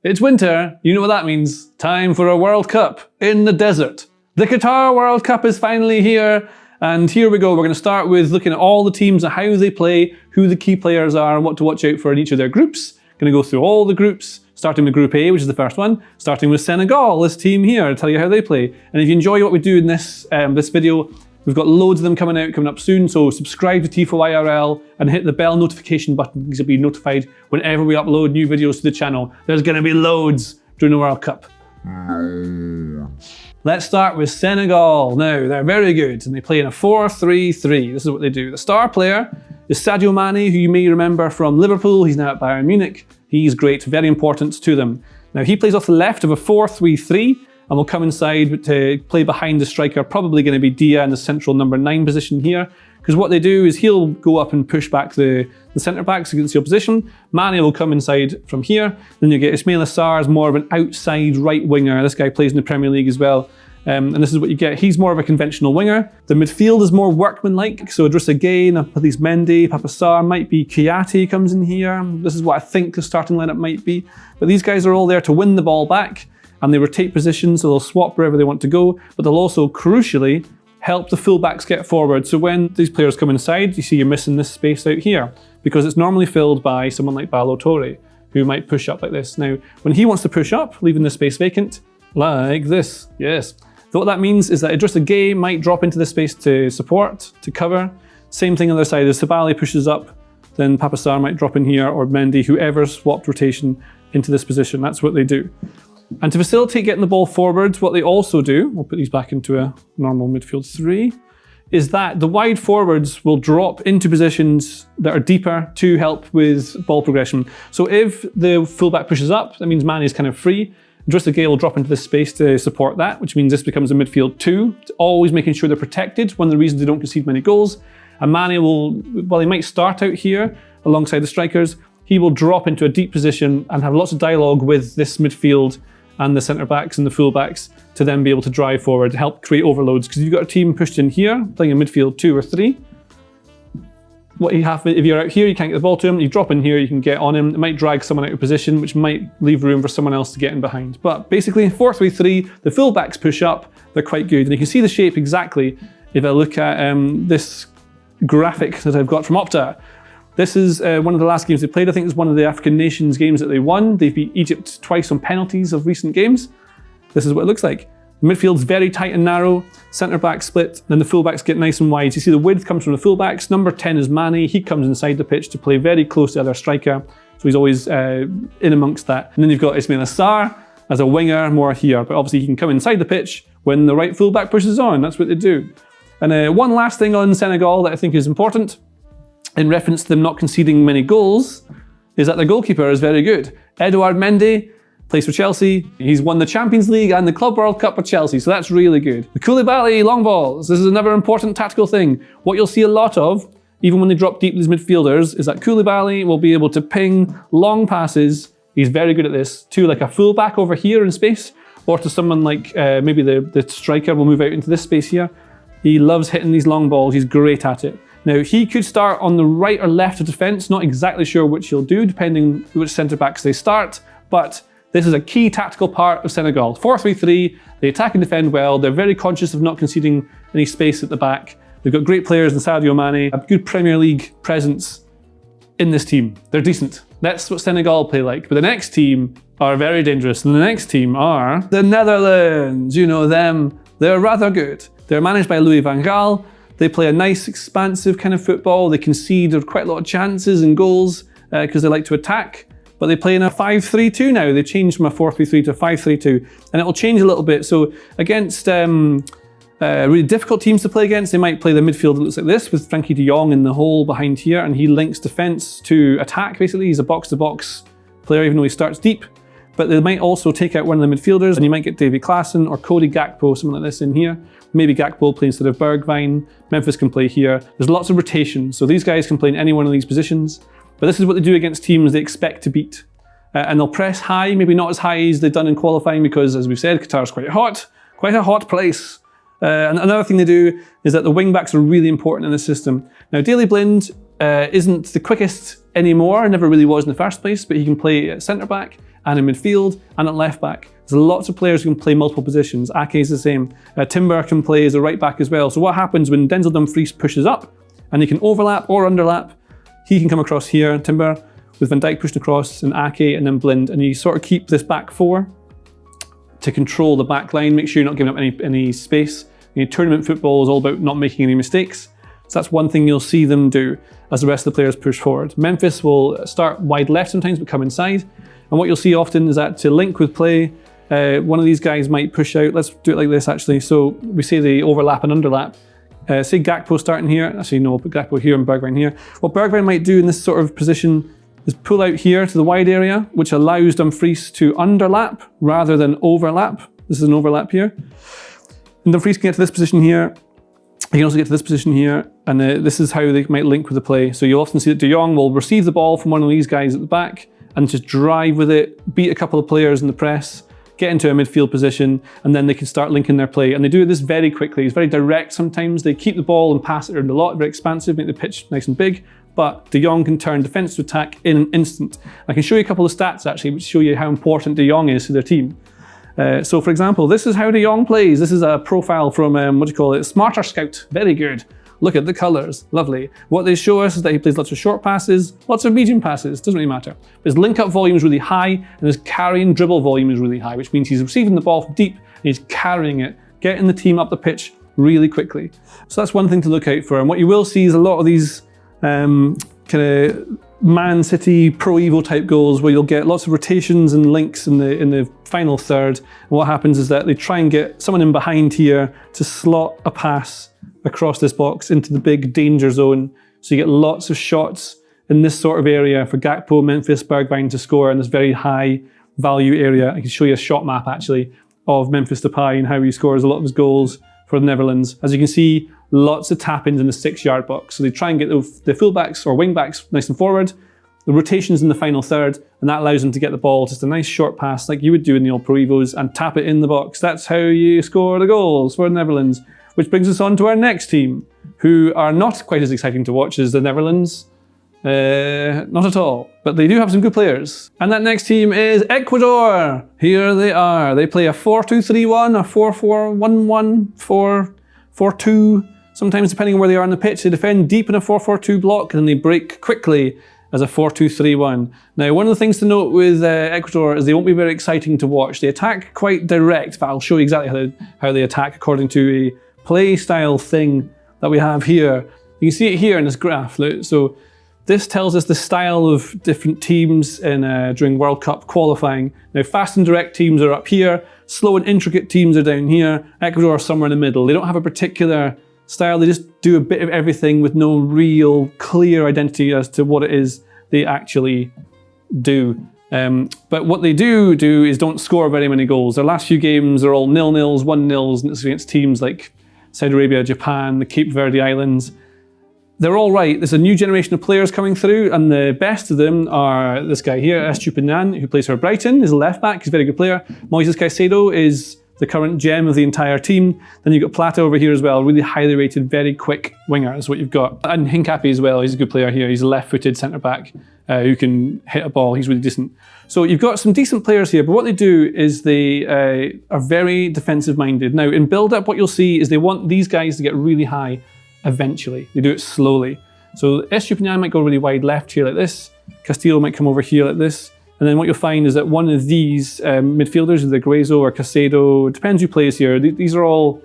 It's winter, you know what that means. Time for a World Cup in the desert. The Qatar World Cup is finally here, and here we go. We're going to start with looking at all the teams and how they play, who the key players are, and what to watch out for in each of their groups. Going to go through all the groups, starting with Group A, which is the first one, starting with Senegal, this team here, I'll tell you how they play. And if you enjoy what we do in this video, we've got loads of them coming up soon, so subscribe to Tifo IRL and hit the bell notification button because you'll be notified whenever we upload new videos to the channel. There's going to be loads during the World Cup. Let's start with Senegal. Now, they're very good, and they play in a 4-3-3. This is what they do. The star player is Sadio Mane, who you may remember from Liverpool. He's now at Bayern Munich. He's great, very important to them. Now, he plays off the left of a 4-3-3, and will come inside to play behind the striker, probably going to be Dia in the central number 9 position here. Because what they do is he'll go up and push back the centre-backs against the opposition. Mane will come inside from here. Then you get Ismaila Sarr as more of an outside right winger. This guy plays in the Premier League as well. And this is what you get. He's more of a conventional winger. The midfield is more workmanlike. So Idrissa Gueye, Nampalys Mendy, Papa Sarr, might be Kouyaté comes in here. This is what I think the starting lineup might be. But these guys are all there to win the ball back. And they rotate positions, so they'll swap wherever they want to go. But they'll also, crucially, help the fullbacks get forward. So when these players come inside, you see you're missing this space out here because it's normally filled by someone like Ballo-Touré, who might push up like this. Now, when he wants to push up, leaving the space vacant, like this, yes. So what that means is that Idrissa Gueye might drop into this space to support, to cover. Same thing on the other side, as Sabali pushes up, then Papa Sarr might drop in here, or Mendy, whoever swapped rotation into this position. That's what they do. And to facilitate getting the ball forward, what they also do, we'll put these back into a normal midfield 3, is that the wide forwards will drop into positions that are deeper to help with ball progression. So if the fullback pushes up, that means Mane is kind of free. Idrissa Gueye will drop into this space to support that, which means this becomes a midfield 2, always making sure they're protected, one of the reasons they don't concede many goals. And Mane will, well, he might start out here alongside the strikers, he will drop into a deep position and have lots of dialogue with this midfield and the centre-backs and the full-backs to then be able to drive forward, help create overloads. Because if you've got a team pushed in here, playing a midfield 2 or 3, what you have, if you're out here, you can't get the ball to him, you drop in here, you can get on him, it might drag someone out of position, which might leave room for someone else to get in behind. But basically, 4-3-3, the full-backs push up, they're quite good. And you can see the shape exactly if I look at this graphic that I've got from Opta. This is one of the last games they played. I think it's one of the African nations games that they won. They beat Egypt twice on penalties of recent games. This is what it looks like. The midfield's very tight and narrow, centre-back split, then the full-backs get nice and wide. You see the width comes from the full-backs. Number 10 is Mane. He comes inside the pitch to play very close to the other striker. So he's always in amongst that. And then you've got Ismaila Sarr as a winger, more here. But obviously he can come inside the pitch when the right full-back pushes on. That's what they do. And one last thing on Senegal that I think is important, in reference to them not conceding many goals, is that their goalkeeper is very good. Edouard Mendy plays for Chelsea. He's won the Champions League and the Club World Cup with Chelsea, so that's really good. The Koulibaly long balls. This is another important tactical thing. What you'll see a lot of, even when they drop deep these midfielders, is that Koulibaly will be able to ping long passes. He's very good at this, to like a fullback over here in space, or to someone like maybe the striker will move out into this space here. He loves hitting these long balls. He's great at it. Now, he could start on the right or left of defence, not exactly sure which he'll do, depending which centre-backs they start, but this is a key tactical part of Senegal. 4-3-3, they attack and defend well, they're very conscious of not conceding any space at the back. They've got great players in Sadio Mane, a good Premier League presence in this team. They're decent. That's what Senegal play like. But the next team are very dangerous, and the next team are the Netherlands. You know them. They're rather good. They're managed by Louis van Gaal. They play a nice, expansive kind of football. They concede quite a lot of chances and goals because they like to attack. But they play in a 5-3-2 now. They changed from a 4-3-3 to a 5-3-2. And it will change a little bit. So against really difficult teams to play against, they might play the midfield that looks like this with Frankie de Jong in the hole behind here. And he links defence to attack, basically. He's a box-to-box player, even though he starts deep. But they might also take out one of the midfielders, and you might get Davy Klaassen or Cody Gakpo, something like this in here. Maybe Gakpo will play instead of Bergwijn. Memphis can play here. There's lots of rotation, so these guys can play in any one of these positions. But this is what they do against teams they expect to beat. And they'll press high, maybe not as high as they've done in qualifying because, as we've said, Qatar's quite a hot place. And another thing they do is that the wing-backs are really important in this system. Now, Daley Blind isn't the quickest anymore, never really was in the first place, but he can play at centre-back and in midfield, and at left back. There's lots of players who can play multiple positions. Ake is the same. Timber can play as a right back as well. So what happens when Denzel Dumfries pushes up, and he can overlap or underlap, he can come across here, Timber, with Van Dijk pushing across, and Ake, and then Blind, and you sort of keep this back four to control the back line, make sure you're not giving up any space. Tournament football is all about not making any mistakes. So that's one thing you'll see them do as the rest of the players push forward. Memphis will start wide left sometimes, but come inside. And what you'll see often is that to link with play, one of these guys might push out. Let's do it like this actually. So we say they overlap and underlap. Say Gakpo starting here. Actually, no, we'll put Gakpo here and Bergwijn here. What Bergwijn might do in this sort of position is pull out here to the wide area, which allows Dumfries to underlap rather than overlap. This is an overlap here. And Dumfries can get to this position here. He can also get to this position here, and this is how they might link with the play. So you'll often see that De Jong will receive the ball from one of these guys at the back and just drive with it, beat a couple of players in the press, get into a midfield position, and then they can start linking their play. And they do this very quickly. It's very direct sometimes. They keep the ball and pass it around a lot, very expansive, make the pitch nice and big. But De Jong can turn defence to attack in an instant. I can show you a couple of stats actually, which show you how important De Jong is to their team. So for example, this is how De Jong plays. This is a profile from, Smarter Scout. Very good. Look at the colours, lovely. What they show us is that he plays lots of short passes, lots of medium passes, doesn't really matter. But his link-up volume is really high, and his carry and dribble volume is really high, which means he's receiving the ball from deep, and he's carrying it, getting the team up the pitch really quickly. So that's one thing to look out for. And what you will see is a lot of these kind of Man City Pro Evo type goals where you'll get lots of rotations and links in the final third. And what happens is that they try and get someone in behind here to slot a pass across this box into the big danger zone. So you get lots of shots in this sort of area for Gakpo, Memphis, Bergwijn to score in this very high value area. I can show you a shot map actually of Memphis Depay and how he scores a lot of his goals for the Netherlands. As you can see, lots of tap-ins in the 6-yard box. So they try and get the fullbacks or wingbacks nice and forward, the rotations in the final third, and that allows them to get the ball, just a nice short pass like you would do in the old Pro Evos, and tap it in the box. That's how you score the goals for the Netherlands. Which brings us on to our next team, who are not quite as exciting to watch as the Netherlands. Not at all, but they do have some good players. And that next team is Ecuador. Here they are. They play a 4-2-3-1, a 4-4-1-1, 4-4-2. Sometimes depending on where they are on the pitch, they defend deep in a 4-4-2 block, and then they break quickly as a 4-2-3-1. Now, one of the things to note with Ecuador is they won't be very exciting to watch. They attack quite direct, but I'll show you exactly how they attack according to a play style thing that we have here. You can see it here in this graph. So this tells us the style of different teams during World Cup qualifying. Now, fast and direct teams are up here. Slow and intricate teams are down here. Ecuador are somewhere in the middle. They don't have a particular style. They just do a bit of everything with no real clear identity as to what it is they actually do. But what they do is don't score very many goals. Their last few games are all 0-0s, 1-0s, and it's against teams like Saudi Arabia, Japan, the Cape Verde Islands. They're all right. There's a new generation of players coming through, and the best of them are this guy here, Estupiñán, who plays for Brighton. He's a left back. He's a very good player. Moises Caicedo is the current gem of the entire team. Then you've got Plata over here as well, really highly rated, very quick winger is what you've got. And Hincapi as well, he's a good player here. He's a left-footed centre-back who can hit a ball. He's really decent. So you've got some decent players here, but what they do is they are very defensive-minded. Now, in build-up, what you'll see is they want these guys to get really high eventually. They do it slowly. So Estupiñán might go really wide left here like this. Castillo might come over here like this. And then what you'll find is that one of these midfielders, either Gruezo or Caicedo, it depends who plays here. These are all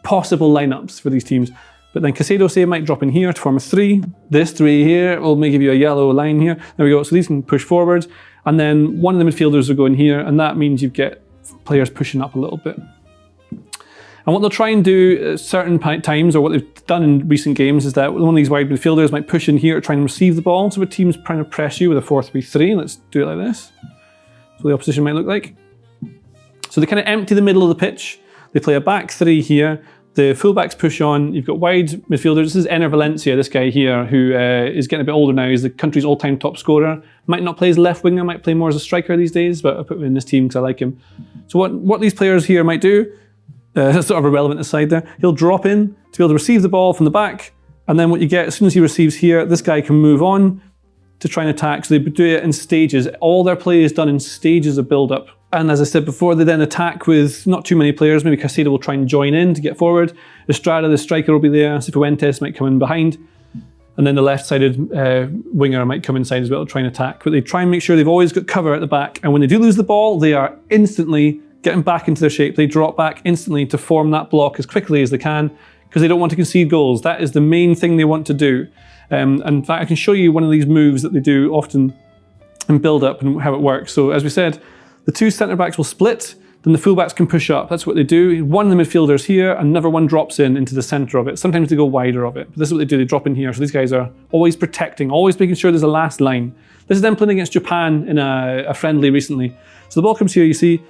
possible lineups for these teams. But then Caicedo, say, might drop in here to form a 3. This 3 here will give you a yellow line here. There we go. So these can push forward. And then one of the midfielders will go in here, and that means you get players pushing up a little bit. And what they'll try and do at certain times, or what they've done in recent games, is that one of these wide midfielders might push in here to try and receive the ball. So a team's trying to press you with a 4-3-3. Let's do it like this. So the opposition might look like. So they kind of empty the middle of the pitch. They play a back 3 here. The fullbacks push on. You've got wide midfielders. This is Ener Valencia, this guy here, who is getting a bit older now. He's the country's all-time top scorer. Might not play as left winger, might play more as a striker these days, but I put him in this team because I like him. So what these players here might do, sort of irrelevant aside there, he'll drop in to be able to receive the ball from the back, and then what you get, as soon as he receives here, this guy can move on to try and attack. So they do it in stages. All their play is done in stages of build-up. And as I said before, they then attack with not too many players. Maybe Caicedo will try and join in to get forward. Estrada, the striker, will be there. Cifuentes might come in behind. And then the left-sided winger might come inside as well to try and attack. But they try and make sure they've always got cover at the back. And when they do lose the ball, they are instantly getting back into their shape. They drop back instantly to form that block as quickly as they can because they don't want to concede goals. That is the main thing they want to do. In fact, I can show you one of these moves that they do often in build-up and how it works. So as we said, the two centre-backs will split, then the full-backs can push up. That's what they do. One of the midfielders here, another one drops into the centre of it. Sometimes they go wider of it, but this is what they do. They drop in here. So these guys are always protecting, always making sure there's a last line. This is them playing against Japan in a friendly recently. So the ball comes here, you see,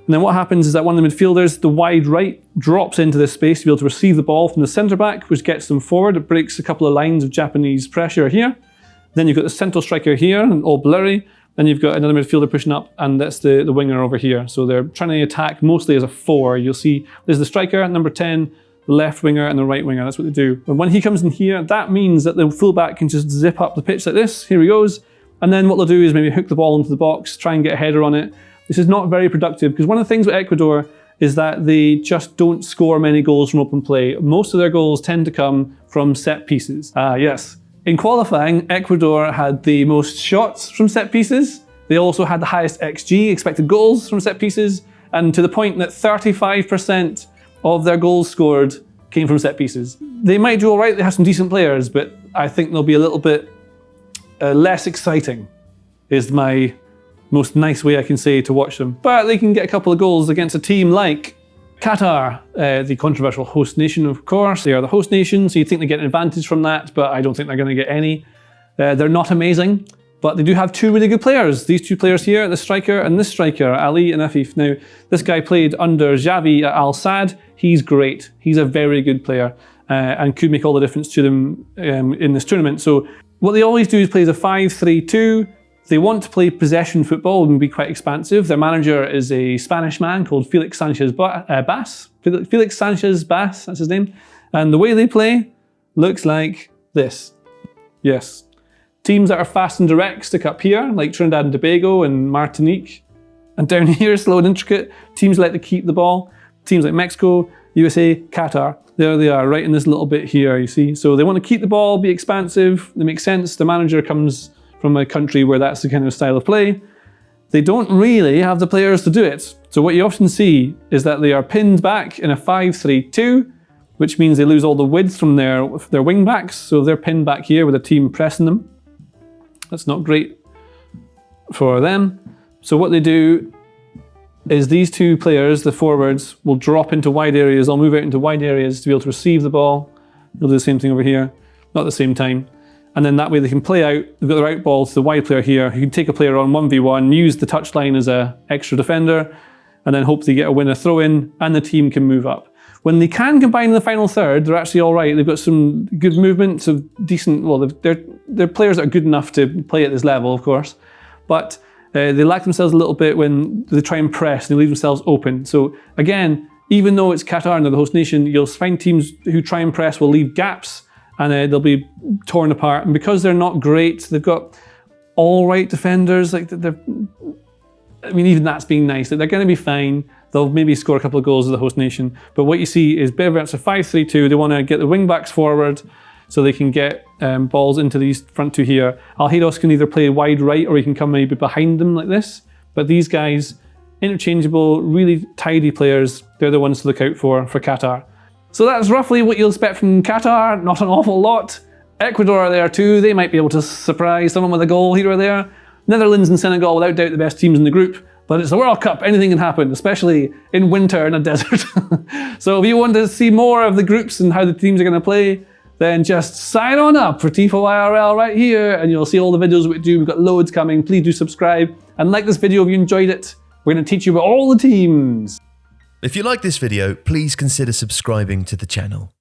and then what happens is that one of the midfielders, the wide right, drops into this space to be able to receive the ball from the centre-back, which gets them forward. It breaks a couple of lines of Japanese pressure here. Then you've got the central striker here, and all blurry. Then you've got another midfielder pushing up, and that's the winger over here. So they're trying to attack mostly as a 4. You'll see there's the striker, number 10, the left winger, and the right winger. That's what they do. But when he comes in here, that means that the fullback can just zip up the pitch like this. Here he goes. And then what they'll do is maybe hook the ball into the box, try and get a header on it. This is not very productive because one of the things with Ecuador is that they just don't score many goals from open play. Most of their goals tend to come from set pieces. Yes. In qualifying, Ecuador had the most shots from set pieces. They also had the highest XG, expected goals from set pieces, and to the point that 35% of their goals scored came from set pieces. They might do all right, they have some decent players, but I think they'll be a little bit less exciting, is my most nice way I can say to watch them. But they can get a couple of goals against a team like Qatar, the controversial host nation, of course. They are the host nation, so you'd think they get an advantage from that, but I don't think they're going to get any. They're not amazing, but they do have two really good players. These two players here, the striker and this striker, Ali and Afif. Now, this guy played under Xavi at Al Sadd. He's great. He's a very good player and could make all the difference to them in this tournament. So what they always do is play a 5-3-2. They want to play possession football and be quite expansive. Their manager is a Spanish man called Felix Sanchez Bas. Felix Sanchez Bas, that's his name. And the way they play looks like this. Yes. Teams that are fast and direct stick up here, like Trinidad and Tobago and Martinique. And down here, slow and intricate, teams like to keep the ball. Teams like Mexico, USA, Qatar. There they are, right in this little bit here, you see. So they want to keep the ball, be expansive. It makes sense. The manager comes from a country where that's the kind of style of play. They don't really have the players to do it. So what you often see is that they are pinned back in a 5-3-2, which means they lose all the width from their wing backs. So they're pinned back here with a team pressing them. That's not great for them. So what they do is these two players, the forwards, will drop into wide areas. They'll move out into wide areas to be able to receive the ball. They'll do the same thing over here, not at the same time. And then that way they can play out. They've got the right ball to the wide player here. You can take a player on 1v1, use the touchline as an extra defender, and then hope they get a winner throw in, and the team can move up. When they can combine in the final third, they're actually all right. They've got some good movement, some decent, well, they're players that are good enough to play at this level, of course. But they lack themselves a little bit when they try and press, and they leave themselves open. So again, even though it's Qatar and they're the host nation, you'll find teams who try and press will leave gaps, and they'll be torn apart. And because they're not great, they've got all right defenders. Like I mean, even that's being nice. They're going to be fine. They'll maybe score a couple of goals as the host nation. But what you see is Barratt's a 5-3-2. They want to get the wing backs forward so they can get balls into these front two here. Alheiros can either play wide right or he can come maybe behind them like this. But these guys, interchangeable, really tidy players. They're the ones to look out for Qatar. So that's roughly what you'll expect from Qatar, not an awful lot. Ecuador are there too, they might be able to surprise someone with a goal here or there. Netherlands and Senegal, without doubt the best teams in the group, but it's the World Cup, anything can happen, especially in winter in a desert. So if you want to see more of the groups and how the teams are going to play, then just sign on up for Tifo IRL right here and you'll see all the videos we do. We've got loads coming, please do subscribe and like this video if you enjoyed it. We're going to teach you about all the teams. If you like this video, please consider subscribing to the channel.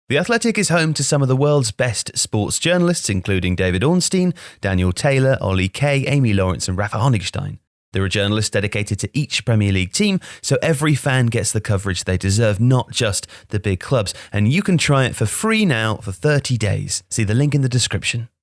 The Athletic is home to some of the world's best sports journalists, including David Ornstein, Daniel Taylor, Ollie Kay, Amy Lawrence and Rafa Honigstein. There are journalists dedicated to each Premier League team, so every fan gets the coverage they deserve, not just the big clubs. And you can try it for free now for 30 days. See the link in the description.